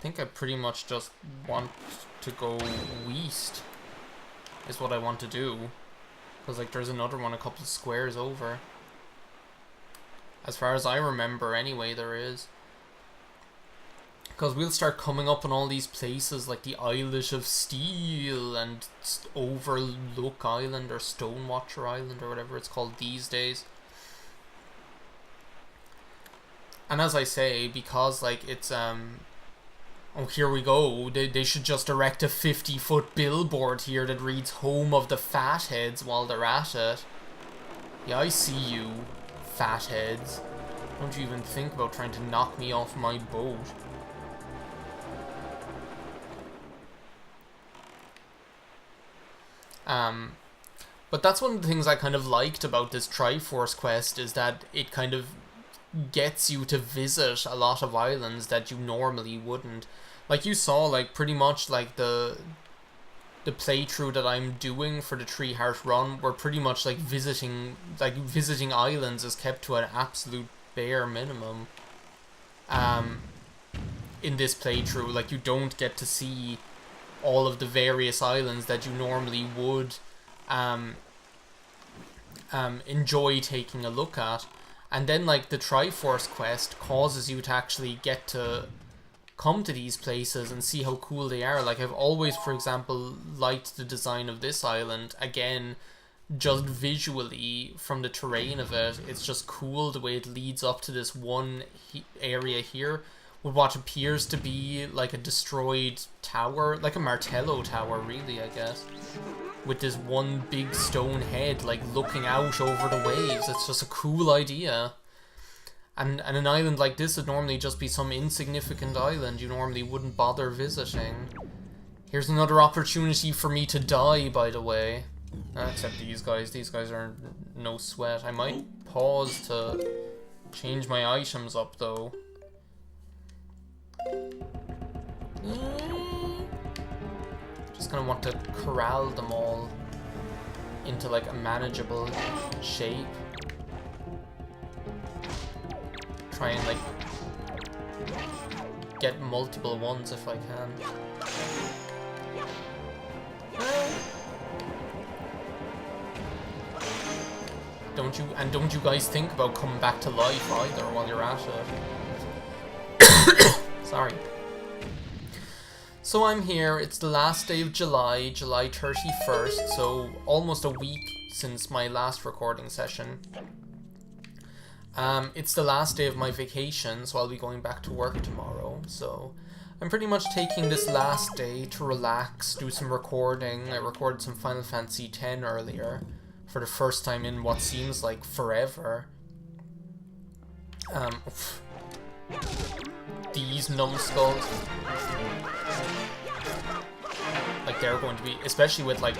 think I pretty much just want to go west, is what I want to do. Because, like, there's another one a couple of squares over. As far as I remember, anyway, there is. Because we'll start coming up in all these places, like the Islet of Steel and Overlook Island or Stonewatcher Island or whatever it's called these days. And as I say, because, like, it's, oh, here we go. They should just erect a 50-foot billboard here that reads Home of the Fatheads while they're at it. Yeah, I see you, fatheads. Don't you even think about trying to knock me off my boat. But that's one of the things I kind of liked about this Triforce quest, is that it kind of gets you to visit a lot of islands that you normally wouldn't. Like, you saw, like, pretty much, like, the playthrough that I'm doing for the Three Heart Run, where pretty much, like, visiting islands is kept to an absolute bare minimum. In this playthrough, like, you don't get to see all of the various islands that you normally would enjoy taking a look at. And then, like, the Triforce quest causes you to actually get to come to these places and see how cool they are. Like, I've always, for example, liked the design of this island. Again, just visually, from the terrain of it, it's just cool the way it leads up to this one area here, with what appears to be like a destroyed tower, like a Martello tower, really, I guess, with this one big stone head, like, looking out over the waves. It's just a cool idea. And an island like this would normally just be some insignificant island you normally wouldn't bother visiting. Here's another opportunity for me to die, by the way. Except these guys are no sweat. I might pause to change my items up, though. Just kind of want to corral them all into, like, a manageable shape. Try and, like, get multiple ones if I can. Don't you guys think about coming back to life either while you're at it. Sorry. So I'm here, it's the last day of July, July 31st, so almost a week since my last recording session. It's the last day of my vacation, so I'll be going back to work tomorrow, so I'm pretty much taking this last day to relax, do some recording. I recorded some Final Fantasy X earlier, for the first time in what seems like forever. These numbskulls, like, they're going to be, especially with, like,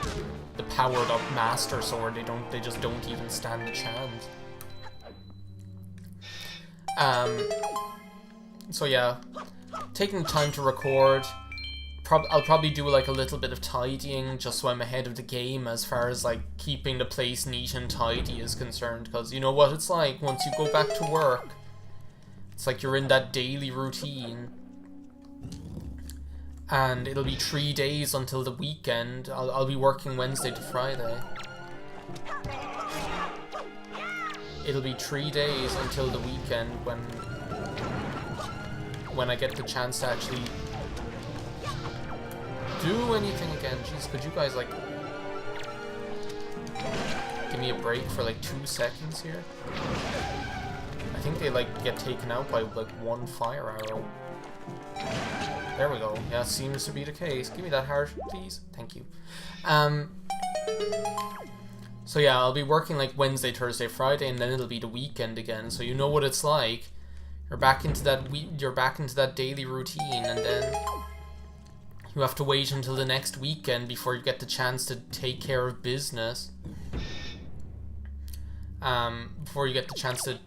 the powered up Master Sword, they just don't even stand a chance. So yeah, taking time to record. I'll probably do, like, a little bit of tidying just so I'm ahead of the game as far as, like, keeping the place neat and tidy is concerned, because you know what it's like once you go back to work. It's like you're in that daily routine. And it'll be 3 days until the weekend. I'll be working Wednesday to Friday. It'll be 3 days until the weekend when I get the chance to actually do anything again. Jeez, could you guys, like, give me a break for, like, 2 seconds here? I think they, like, get taken out by, like, 1 fire arrow. There we go. Yeah, seems to be the case. Give me that heart, please. Thank you. So yeah, I'll be working, like, Wednesday, Thursday, Friday, and then it'll be the weekend again. So you know what it's like. You're back into that daily routine, and then you have to wait until the next weekend before you get the chance to take care of business. Before you get the chance to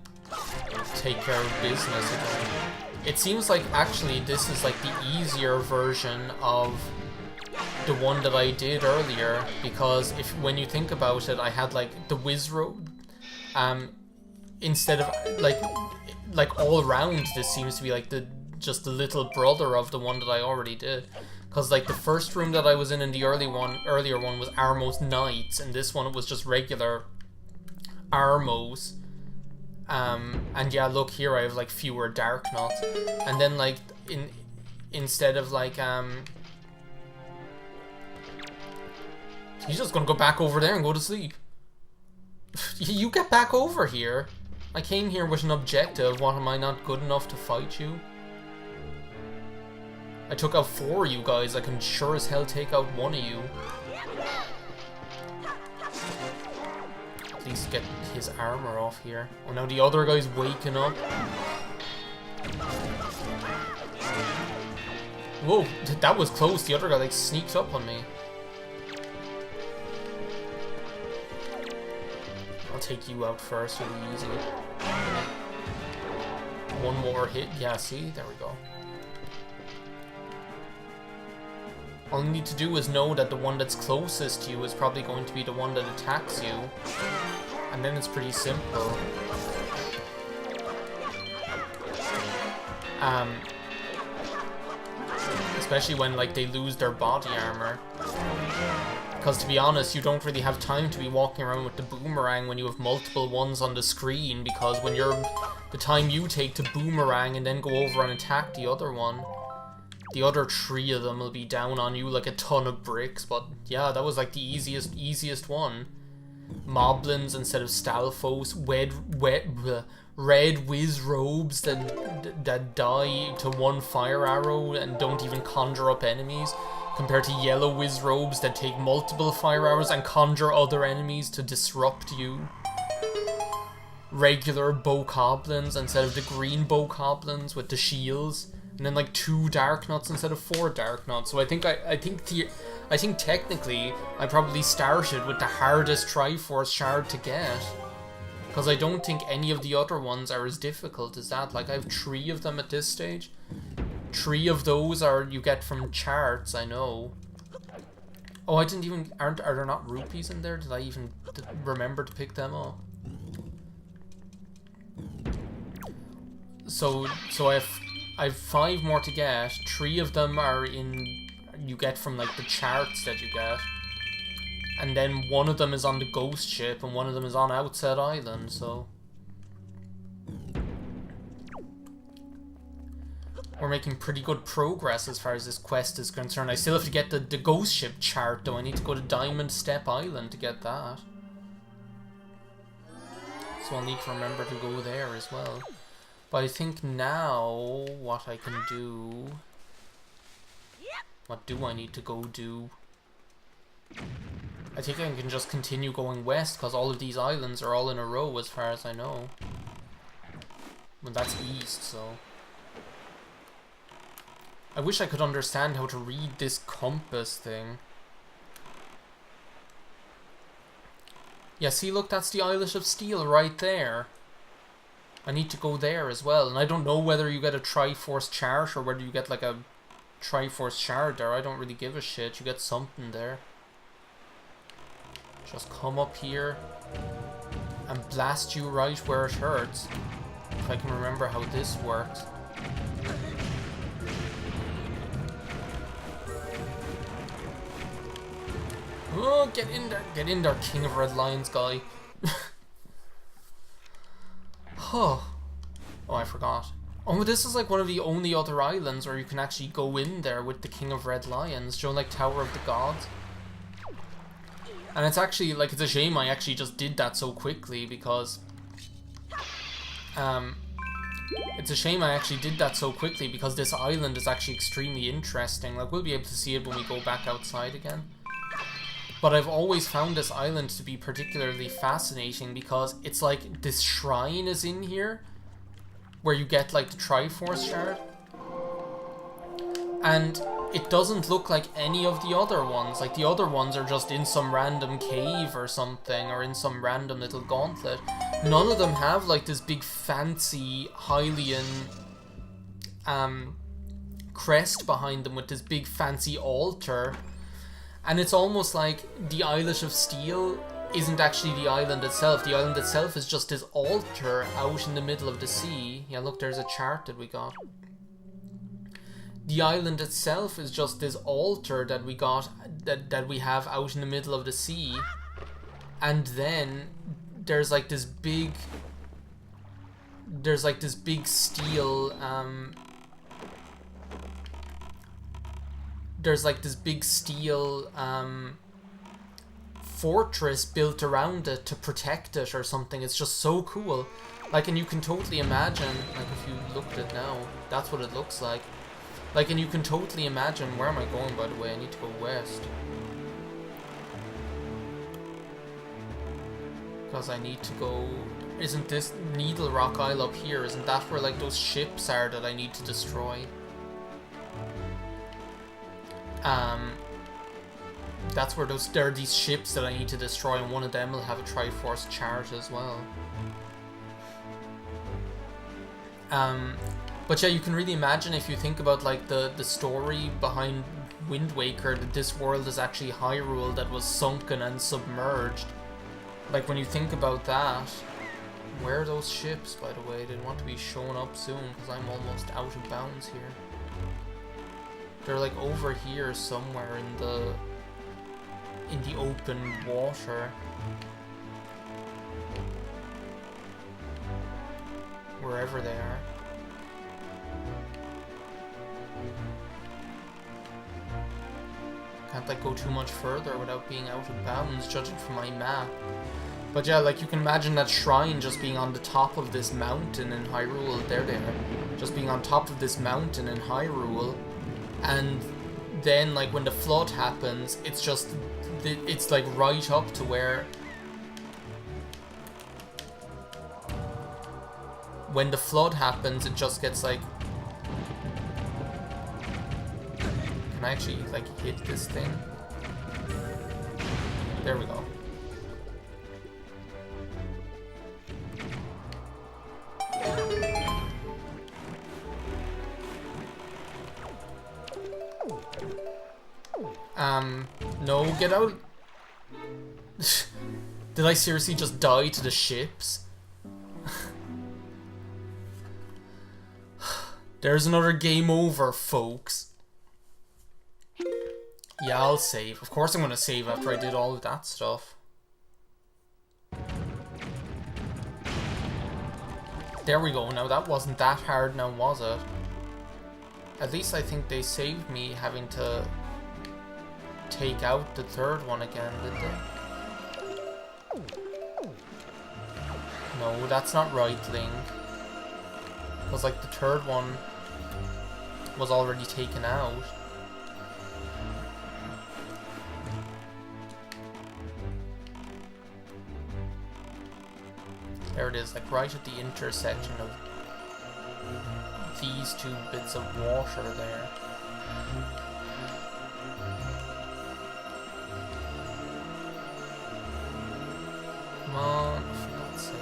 take care of business again. It seems like, actually, this is, like, the easier version of the one that I did earlier, because when you think about it, I had, like, the Wizroad, instead of, like all around, this seems to be, like, the just the little brother of the one that I already did. Because like the first room that I was in the earlier one was Armos Knights, and this one it was just regular Armos. And yeah, look here, I have like fewer Dark Knots, and then like instead of like he's just gonna go back over there and go to sleep. You get back over here. I came here with an objective. What, am I not good enough to fight you? I took out 4 of you guys. I can sure as hell take out 1 of you. At least get his armor off here. Oh, now the other guy's waking up. Whoa, that was close. The other guy like sneaked up on me. I'll take you out first, really easy. 1 more hit. Yeah, see? There we go. All you need to do is know that the one that's closest to you is probably going to be the one that attacks you. And then it's pretty simple. Especially when like they lose their body armor. Because to be honest, you don't really have time to be walking around with the boomerang when you have multiple ones on the screen, because when the time you take to boomerang and then go over and attack the other one, the other 3 of them will be down on you like a ton of bricks. But yeah, that was like the easiest one. Moblins instead of Stalfos, red whiz robes that die to 1 fire arrow and don't even conjure up enemies, compared to yellow whiz robes that take multiple fire arrows and conjure other enemies to disrupt you. Regular bokoblins instead of the green bokoblins with the shields, and then like 2 Dark Knots instead of 4 Dark Knots. So I think technically I probably started with the hardest Triforce Shard to get, because I don't think any of the other ones are as difficult as that. Like I have 3 of them at this stage. 3 of those are you get from charts, I know. Oh, I didn't even... Are there not rupees in there? Did I even remember to pick them up? So I have 5 more to get. 3 of them are in... You get from like the charts that you get. And then 1 of them is on the ghost ship and 1 of them is on Outset Island, so... We're making pretty good progress as far as this quest is concerned. I still have to get the ghost ship chart though. I need to go to Diamond Step Island to get that. So I'll need to remember to go there as well. But I think now what I can do... What do I need to go do? I think I can just continue going west, because all of these islands are all in a row as far as I know. Well, that's east, so... I wish I could understand how to read this compass thing. Yeah, see, look, that's the Islet of Steel right there. I need to go there as well, and I don't know whether you get a Triforce chart or whether you get like a Triforce Shard there. I don't really give a shit. You get something there. Just come up here and blast you right where it hurts. If I can remember how this works. Oh, get in there, King of Red Lions guy. Oh, I forgot. Oh, this is like one of the only other islands where you can actually go in there with the King of Red Lions, show like Tower of the Gods. And it's actually, like, it's a shame I actually just did that so quickly, because... It's a shame I actually did that so quickly, because this island is actually extremely interesting. Like, we'll be able to see it when we go back outside again. But I've always found this island to be particularly fascinating, because it's like, this shrine is in here, where you get, like, the Triforce Shard. And it doesn't look like any of the other ones. Like, the other ones are just in some random cave or something, or in some random little gauntlet. None of them have, like, this big fancy Hylian crest behind them with this big fancy altar. And it's almost like the Islet of Steel isn't actually the island itself. The island itself is just this altar out in the middle of the sea. Yeah, look, there's a chart that we got. the island itself is just this altar that we got, that we have out in the middle of the sea. And then there's like this big steel fortress built around it to protect it or something. It's just so cool. Like, and you can totally imagine, like if you look at it now, that's what it looks like. Like, and you can totally imagine, where am I going, by the way? I need to go west. Because I need to go... Isn't this Needle Rock Isle up here? Isn't that where, like, those ships are that I need to destroy? That's where there are these ships that I need to destroy, and one of them will have a Triforce Shard as well. But yeah, you can really imagine, if you think about like the story behind Wind Waker, that this world is actually Hyrule that was sunken and submerged. Like, when you think about that, where are those ships, by the way? They want to be showing up soon, because I'm almost out of bounds here. They're like over here somewhere in the open water. Wherever they are. Can't like go too much further without being out of bounds, judging from my map. But yeah, like you can imagine that shrine just being on the top of this mountain in Hyrule. There they are. Just being on top of this mountain in Hyrule. And then like when the flood happens, it's just, it's like right up to where... When the flood happens, it just gets like... Can I actually like hit this thing? There we go. No, get out. Did I seriously just die to the ships? There's another game over, folks. Yeah, I'll save. Of course I'm gonna save after I did all of that stuff. There we go. Now that wasn't that hard now, was it? At least I think they saved me having to take out the third one again, did they? No, that's not right, Link. Because like the third one was already taken out. There it is, like right at the intersection of these two bits of water there. Come on, for God's sake.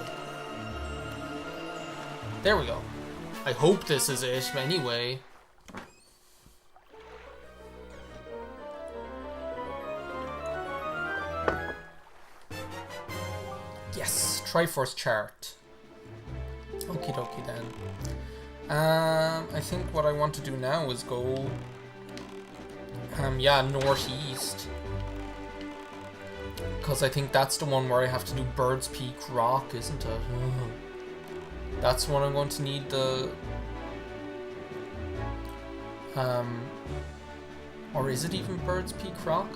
There we go. I hope this is it, anyway. Yes, Triforce chart. Okie dokie then. I think what I want to do now is go... yeah, northeast. Because I think that's the one where I have to do Bird's Peak Rock, isn't it? That's when I'm going to need the... Or is it even Bird's Peak Rock?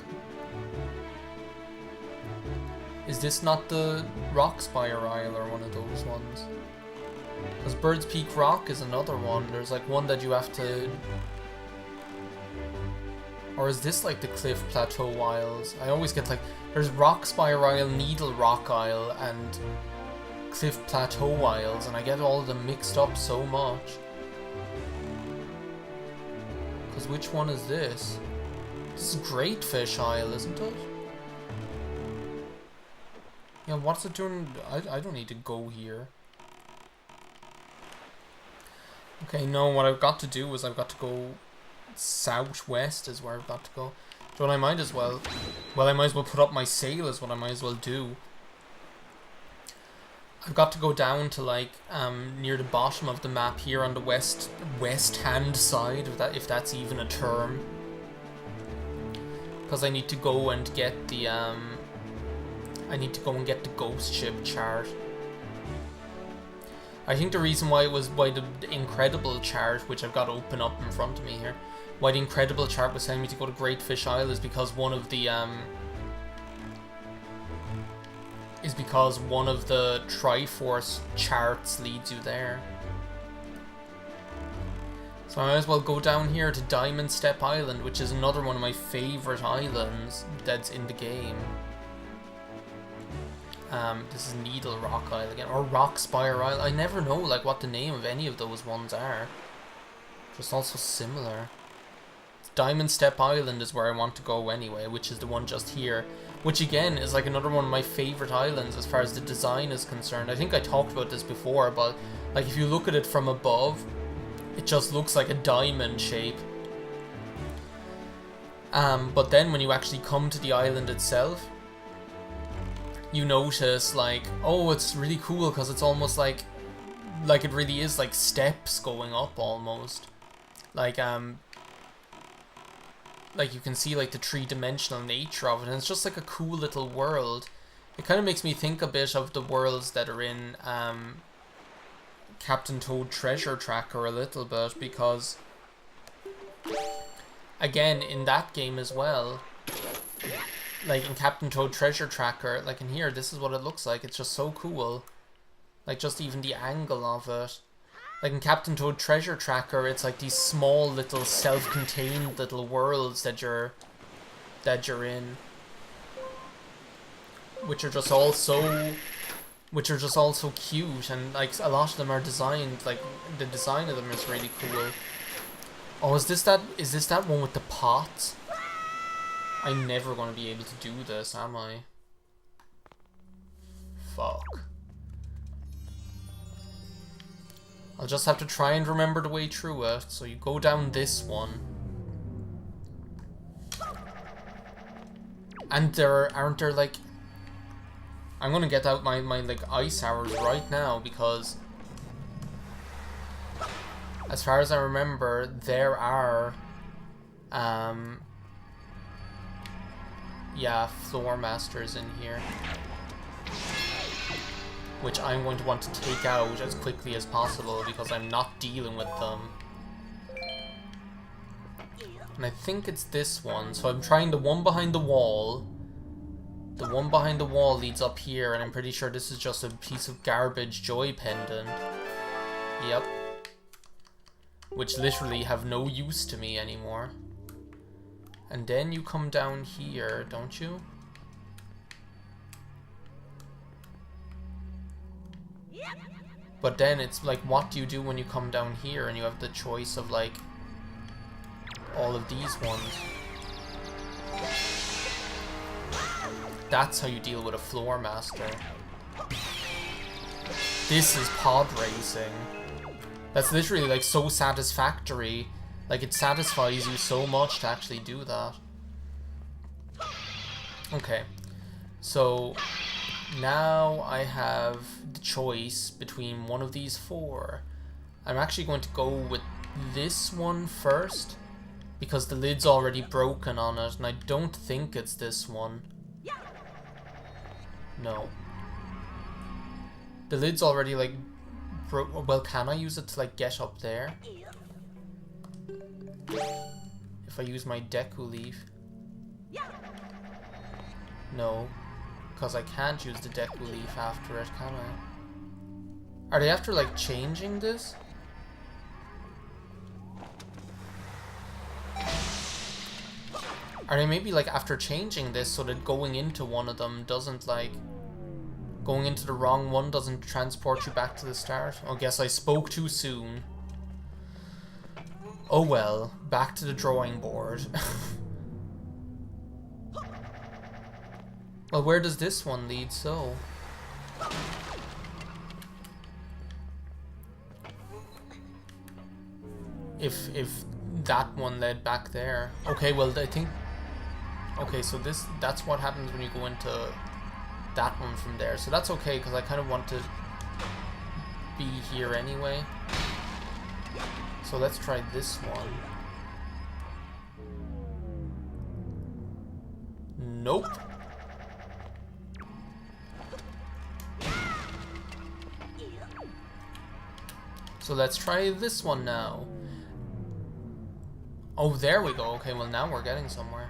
Is this not the Rockspire Isle or one of those ones? Because Bird's Peak Rock is another one. There's like one that you have to... Or is this like the Cliff Plateau Isles? I always get like... There's Rockspire Isle, Needle Rock Isle, and Cliff Plateau Isles, and I get all of them mixed up so much. Because which one is this? This is Great Fish Isle, isn't it? Yeah, what's it doing? I don't need to go here. Okay, no, what I've got to do is I've got to go southwest is where I've got to go. So I might as well... Well, I might as well put up my sail is what I might as well do. I've got to go down to like near the bottom of the map here on the west hand side, if that's even a term, because I need to go and get the ghost ship chart. I think the reason why the incredible chart, which I've got to open up in front of me here, why the incredible chart was telling me to go to Great Fish Isle is because one of the Triforce charts leads you there. So I might as well go down here to Diamond Step Island, which is another one of my favourite islands that's in the game. This is Needle Rock Isle again, or Rock Spire Isle. I never know like what the name of any of those ones are. Just also similar. Diamond Step Island is where I want to go anyway, which is the one just here. Which again is like another one of my favourite islands as far as the design is concerned. I think I talked about this before, but like if you look at it from above, it just looks like a diamond shape. But then when you actually come to the island itself, you notice like, oh, it's really cool because it's almost like it really is like steps going up almost. Like you can see like the three-dimensional nature of it, and it's just like a cool little world. It kind of makes me think a bit of the worlds that are in Captain Toad Treasure Tracker a little bit, because again in that game as well, like in Captain Toad Treasure Tracker, like in here, this is what it looks like. It's just so cool. Like just even the angle of it. Like in Captain Toad Treasure Tracker, it's like these small little self-contained little worlds that you're in, which are just all so cute, and like a lot of them are designed, like the design of them is really cool. Oh, is this that one with the pots? I'm never going to be able to do this, am I? Fuck. I'll just have to try and remember the way through it. So you go down this one. And aren't there like... I'm gonna get out my like ice arrows right now, because as far as I remember, there are yeah, floor masters in here, which I'm going to want to take out as quickly as possible because I'm not dealing with them. And I think it's this one, so I'm trying the one behind the wall. The one behind the wall leads up here, and I'm pretty sure this is just a piece of garbage joy pendant. Yep. Which literally have no use to me anymore. And then you come down here, don't you? But then it's like, what do you do when you come down here and you have the choice of like all of these ones? That's how you deal with a floor master. This is pod racing. That's literally like so satisfactory. Like it satisfies you so much to actually do that. Okay, so now I have the choice between one of these four. I'm actually going to go with this one first, because the lid's already broken on it, and I don't think it's this one. No. The lid's already like broke. Well, can I use it to like get up there? If I use my Deku Leaf? No, because I can't use the Deku Leaf after it, can I? Are they after like changing this? Are they maybe like after changing this so that going into one of them doesn't like... Going into the wrong one doesn't transport you back to the start? I guess I spoke too soon. Oh well, back to the drawing board. Well, where does this one lead, so? If that one led back there. Okay, well, I think... Okay, so that's what happens when you go into that one from there. So that's okay, because I kind of want to be here anyway. So let's try this one. Nope. So let's try this one now. Oh, there we go. Okay, well now we're getting somewhere.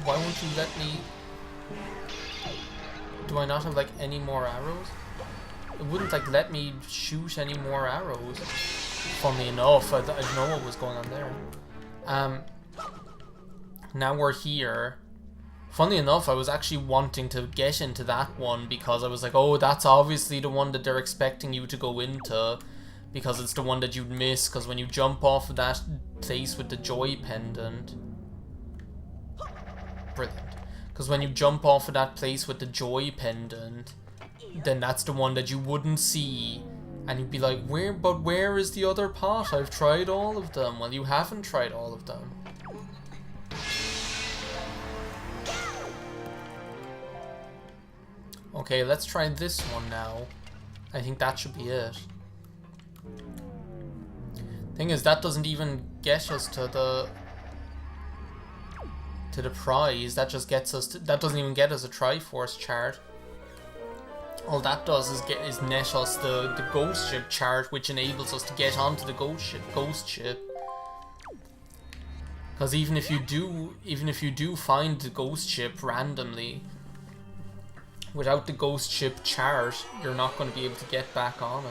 Why won't you let me... Do I not have like any more arrows? It wouldn't like let me shoot any more arrows. Funnily enough, I didn't know what was going on there. Now we're here. Funnily enough, I was actually wanting to get into that one because I was like, oh, that's obviously the one that they're expecting you to go into, because it's the one that you'd miss, because when you jump off of that place with the joy pendant... Brilliant. Because when you jump off of that place with the joy pendant, then that's the one that you wouldn't see, and you'd be like, where is the other pot? I've tried all of them. Well, you haven't tried all of them. Okay, let's try this one now. I think that should be it. Thing is, that doesn't even get us to the prize. That just gets us to, that doesn't even get us a Triforce Shard. All that does is net us the ghost ship chart, which enables us to get onto the ghost ship. Because even if you do find the ghost ship randomly, without the ghost ship chart, you're not going to be able to get back on it.